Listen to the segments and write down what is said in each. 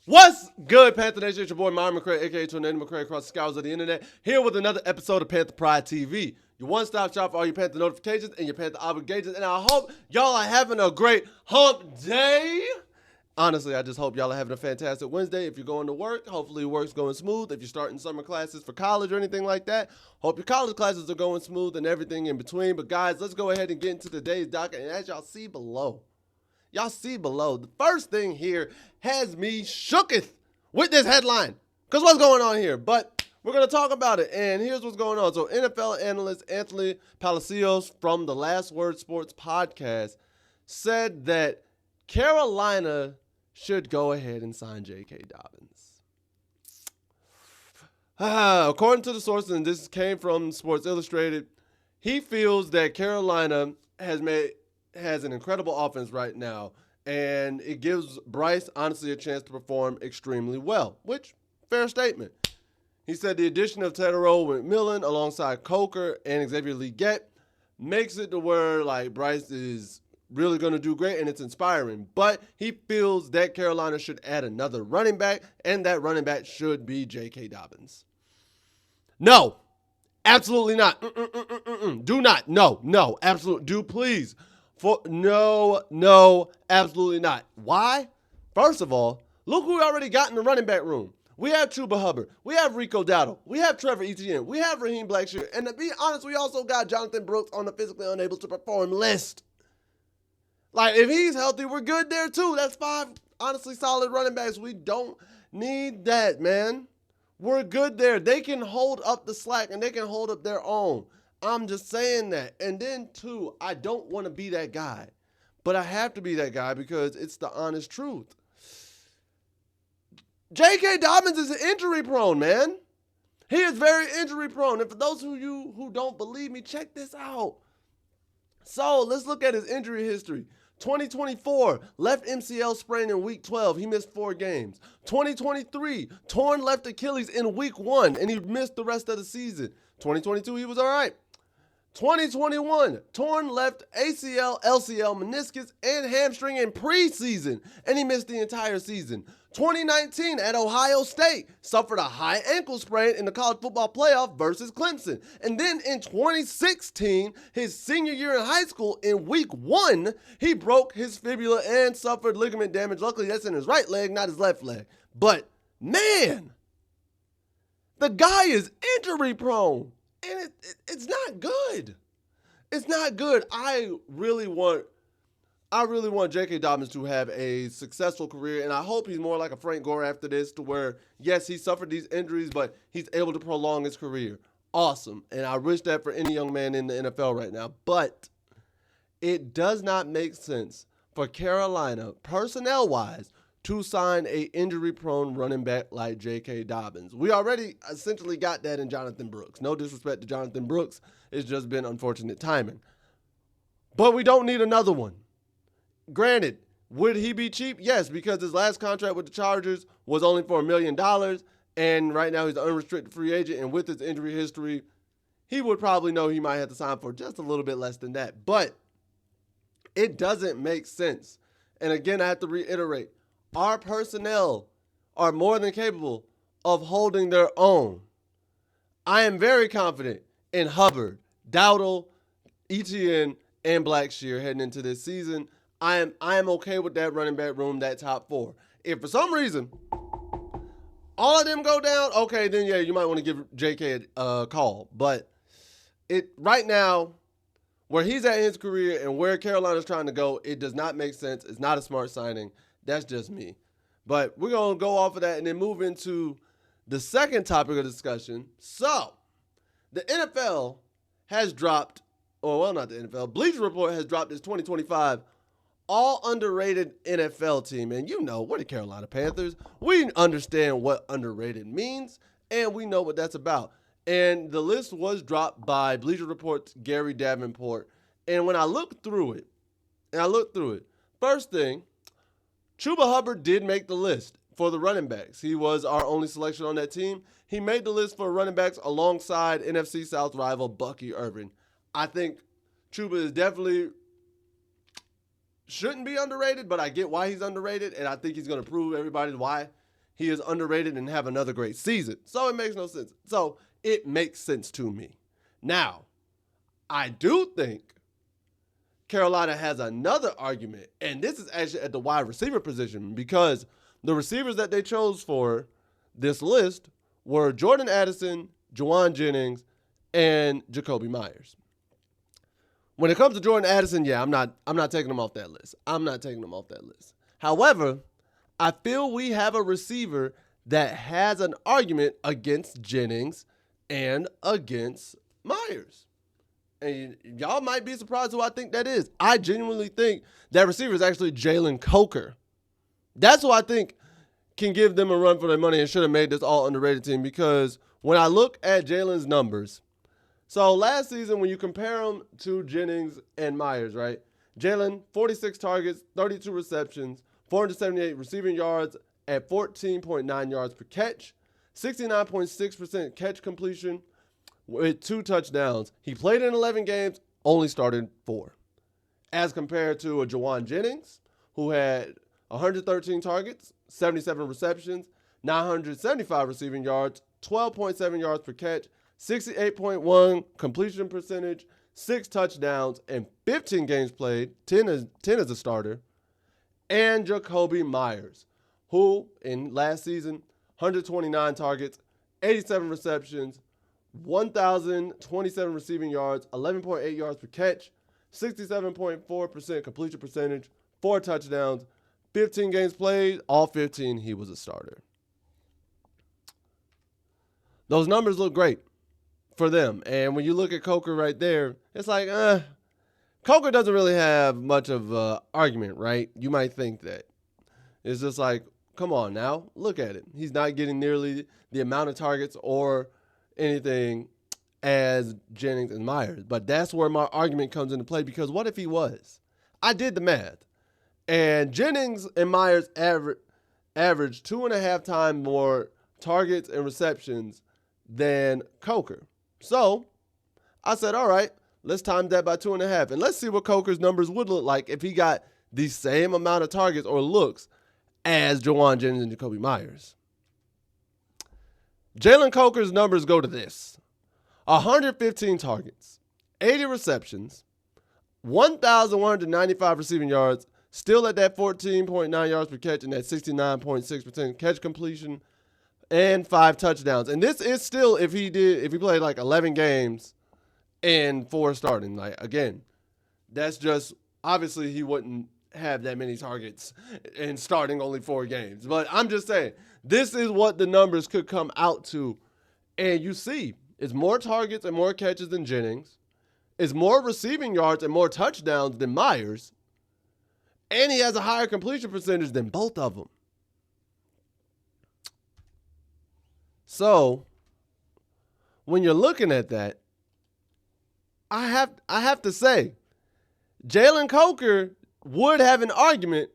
What's good, Panther Nation? It's your boy, Myron McRae, a.k.a. Tornado McRae, across the skies of the internet, here with another episode of Panther Pride TV, your one-stop shop for all your Panther notifications and your Panther obligations, and I hope y'all are having a great hump day. Honestly, I just hope y'all are having a fantastic Wednesday. If you're going to work, hopefully work's going smooth. If you're starting summer classes for college or anything like that, hope your college classes are going smooth and everything in between. But guys, let's go ahead and get into today's docket, and as y'all see below, the first thing here has me shooketh with this headline. Because what's going on here? But we're going to talk about it, and here's what's going on. So NFL analyst Anthony Palacios from the Last Word Sports podcast said that Carolina should go ahead and sign J.K. Dobbins. According to the sources, and this came from Sports Illustrated, he feels that Carolina has an incredible offense right now, and it gives Bryce, honestly, a chance to perform extremely well, which, fair statement. He said the addition of Tedero McMillan alongside Coker and Xavier Legette makes it to where, like, Bryce is really going to do great, and it's inspiring. But he feels that Carolina should add another running back, and that running back should be J.K. Dobbins. No, absolutely not. Do not. No, absolutely. Do please. No, absolutely not. Why? First of all, look who we already got in the running back room. We have Chuba Hubbard. We have Rico Dowdle. We have Trevor Etienne. We have Raheem Blackshear. And to be honest, we also got Jonathan Brooks on the physically unable to perform list. Like, if he's healthy, we're good there too. That's 5, honestly, solid running backs. We don't need that, man. We're good there. They can hold up the slack, and they can hold up their own. I'm just saying that. And then, too, I don't want to be that guy. But I have to be that guy because it's the honest truth. J.K. Dobbins is injury prone, man. He is very injury prone. And for those of you who don't believe me, check this out. So let's look at his injury history. 2024, left MCL sprain in week 12. He missed 4 games. 2023, torn left Achilles in week 1, and he missed the rest of the season. 2022, he was all right. 2021, torn left ACL, LCL, meniscus, and hamstring in preseason, and he missed the entire season. 2019 at Ohio State, suffered a high ankle sprain in the college football playoff versus Clemson. And then in 2016, his senior year in high school, in week 1, he broke his fibula and suffered ligament damage. Luckily, that's in his right leg, not his left leg. But, man, the guy is injury prone. And it's not good. It's not good. I really want J.K. Dobbins to have a successful career, and I hope he's more like a Frank Gore after this, to where, yes, he suffered these injuries, but he's able to prolong his career. Awesome. And I wish that for any young man in the NFL right now. But it does not make sense for Carolina, personnel-wise, to sign a injury-prone running back like J.K. Dobbins. We already essentially got that in Jonathan Brooks. No disrespect to Jonathan Brooks. It's just been unfortunate timing. But we don't need another one. Granted, would he be cheap? Yes, because his last contract with the Chargers was only for $1 million, and right now he's an unrestricted free agent, and with his injury history, he would probably know he might have to sign for just a little bit less than that. But it doesn't make sense. And again, I have to reiterate, our personnel are more than capable of holding their own. I am very confident in Hubbard, Dowdle, Etienne, and Blackshear heading into this season. I am okay with that running back room, that top 4. If for some reason all of them go down, okay, then yeah, you might want to give J.K. a call. But right now, where he's at in his career and where Carolina's trying to go, it does not make sense. It's not a smart signing. That's just me. But we're going to go off of that and then move into the second topic of discussion. So, the NFL has dropped, not the NFL, Bleacher Report has dropped its 2025 all underrated NFL team. And you know, we're the Carolina Panthers. We understand what underrated means, and we know what that's about. And the list was dropped by Bleacher Report's Gary Davenport. And when I looked through it, first thing, Chuba Hubbard did make the list for the running backs. He was our only selection on that team. He made the list for running backs alongside NFC South rival Bucky Irving. I think Chuba is definitely shouldn't be underrated, but I get why he's underrated, and I think he's going to prove everybody why he is underrated and have another great season. So it makes no sense. So it makes sense to me. Now, I do think Carolina has another argument, and this is actually at the wide receiver position, because the receivers that they chose for this list were Jordan Addison, Juwan Jennings, and Jakobi Meyers. When it comes to Jordan Addison, yeah, I'm not taking him off that list. However, I feel we have a receiver that has an argument against Jennings and against Meyers. And y'all might be surprised who I think that is. I genuinely think that receiver is actually Jaylen Coker. That's who I think can give them a run for their money and should have made this all underrated team, because when I look at Jaylen's numbers, so last season when you compare him to Jennings and Meyers, right? Jaylen, 46 targets, 32 receptions, 478 receiving yards at 14.9 yards per catch, 69.6% catch completion with 2 touchdowns. He played in 11 games, only started 4. As compared to a Juwan Jennings, who had 113 targets, 77 receptions, 975 receiving yards, 12.7 yards per catch, 68.1 completion percentage, 6 touchdowns, and 15 games played, 10 as a starter. And Jakobi Meyers, who in last season, 129 targets, 87 receptions, 1,027 receiving yards, 11.8 yards per catch, 67.4% completion percentage, 4 touchdowns, 15 games played, all 15 he was a starter. Those numbers look great for them. And when you look at Coker right there, it's like, Coker doesn't really have much of an argument, right? You might think that. It's just like, come on now, look at it. He's not getting nearly the amount of targets or anything as Jennings and Meyers. But that's where my argument comes into play, because what if he was? I did the math. And Jennings and Meyers averaged 2.5 times more targets and receptions than Coker. So I said, all right, let's times that by 2.5. And let's see what Coker's numbers would look like if he got the same amount of targets or looks as Juwan Jennings and Jakobi Meyers. Jaylen Coker's numbers go to this: 115 targets, 80 receptions, 1,195 receiving yards, still at that 14.9 yards per catch and that 69.6% catch completion, and 5 touchdowns. And this is still if he played like 11 games and 4 starting. Like, again, that's just, obviously he wouldn't have that many targets and starting only 4 games. But I'm just saying, this is what the numbers could come out to. And you see, it's more targets and more catches than Jennings. It's more receiving yards and more touchdowns than Meyers. And he has a higher completion percentage than both of them. So, when you're looking at that, I have to say, Jaylen Coker would have an argument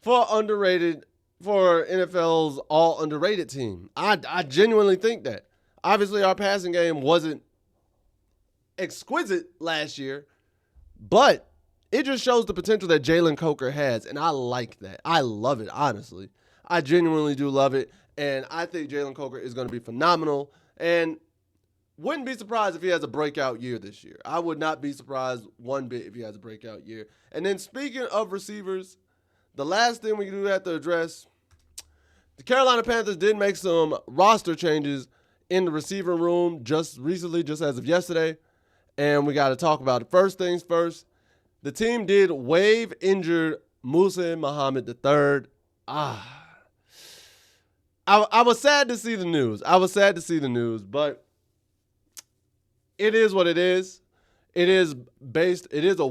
for NFL's all underrated team. I genuinely think that. Obviously, our passing game wasn't exquisite last year, but it just shows the potential that Jaylen Coker has, and I like that. I love it, honestly. I genuinely do love it, and I think Jaylen Coker is going to be phenomenal, and wouldn't be surprised if he has a breakout year this year. I would not be surprised one bit if he has a breakout year. And then speaking of receivers, the last thing we do have to address, the Carolina Panthers did make some roster changes in the receiver room just recently, just as of yesterday, and we got to talk about it. First things first, the team did waive injured Musa Muhammad III. I was sad to see the news. But it is what it is. It is a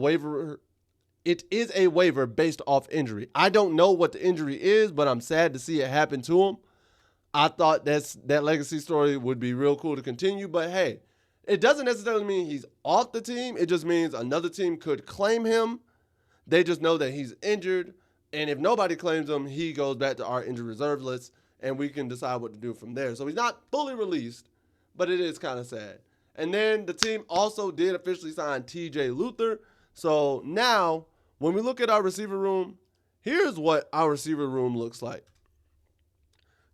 waiver based off injury. I don't know what the injury is, but I'm sad to see it happen to him. I thought that legacy story would be real cool to continue, but hey, it doesn't necessarily mean he's off the team. It just means another team could claim him. They just know that he's injured, and if nobody claims him, he goes back to our injured reserve list, and we can decide what to do from there. So he's not fully released, but it is kind of sad. And then the team also did officially sign TJ Luther. So now, when we look at our receiver room, here's what our receiver room looks like.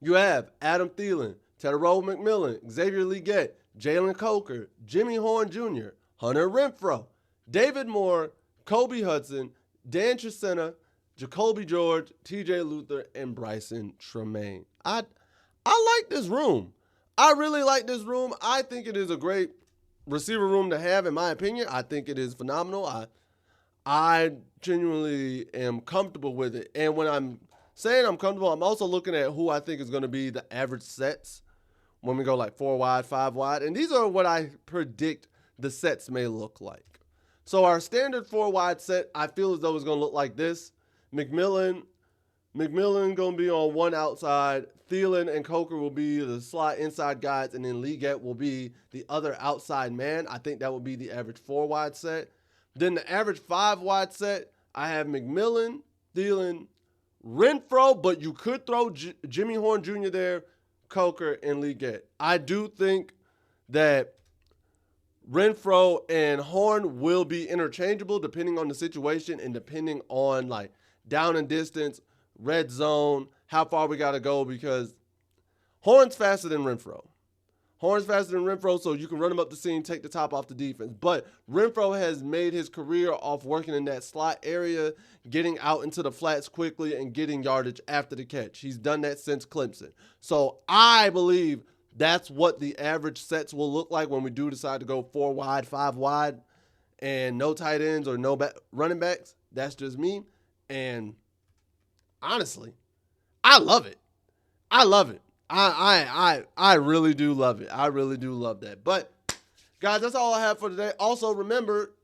You have Adam Thielen, Tedero McMillan, Xavier Legette, Jalen Coker, Jimmy Horn Jr., Hunter Renfrow, David Moore, Kobe Hudson, Dan Tresena, Jacoby George, TJ Luther, and Bryson Tremaine. I like this room. I really like this room. I think it is a great receiver room to have, in my opinion. I think it is phenomenal. I genuinely am comfortable with it. And when I'm saying I'm comfortable, I'm also looking at who I think is going to be the average sets when we go like 4 wide, 5 wide. And these are what I predict the sets may look like. So our standard 4 wide set, I feel as though it's going to look like this. McMillan going to be on one outside. Thielen and Coker will be the slot inside guys, and then Legette will be the other outside man. I think that will be the average 4 wide set. Then the average 5 wide set, I have McMillan, Thielen, Renfrow, but you could throw Jimmy Horn Jr. there, Coker, and Legette. I do think that Renfrow and Horn will be interchangeable depending on the situation and depending on like down and distance, red zone, how far we got to go, because Horn's faster than Renfrow. So you can run him up the seam, take the top off the defense. But Renfrow has made his career off working in that slot area, getting out into the flats quickly, and getting yardage after the catch. He's done that since Clemson. So I believe that's what the average sets will look like when we do decide to go 4 wide, 5 wide, and no tight ends or no running backs. That's just me. And honestly, I love it. I really do love it. I really do love that. But, guys, that's all I have for today. Also, remember,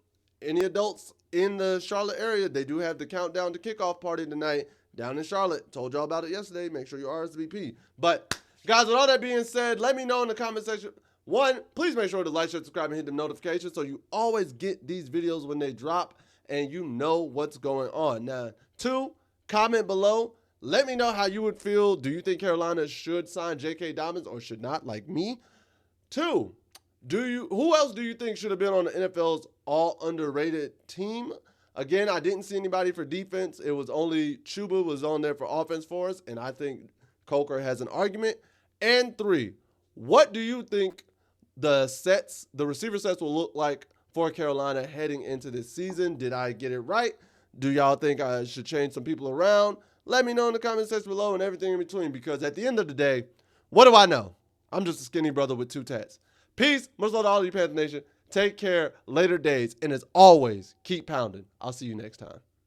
any adults in the Charlotte area, they do have the countdown to kickoff party tonight down in Charlotte. Told y'all about it yesterday. Make sure you RSVP. But, guys, with all that being said, let me know in the comment section. 1, please make sure to like, share, subscribe, and hit the notifications so you always get these videos when they drop and you know what's going on. Now, 2, comment below. Let me know how you would feel. Do you think Carolina should sign J.K. Dobbins or should not, like me? 2, who else do you think should have been on the NFL's all underrated team? Again, I didn't see anybody for defense. It was only Chuba was on there for offense for us, and I think Coker has an argument. And 3, what do you think the receiver sets will look like for Carolina heading into this season? Did I get it right? Do y'all think I should change some people around? Let me know in the comment section below and everything in between, because at the end of the day, what do I know? I'm just a skinny brother with 2 tats. Peace. Much love to all of you, Panther Nation. Take care. Later days. And as always, keep pounding. I'll see you next time.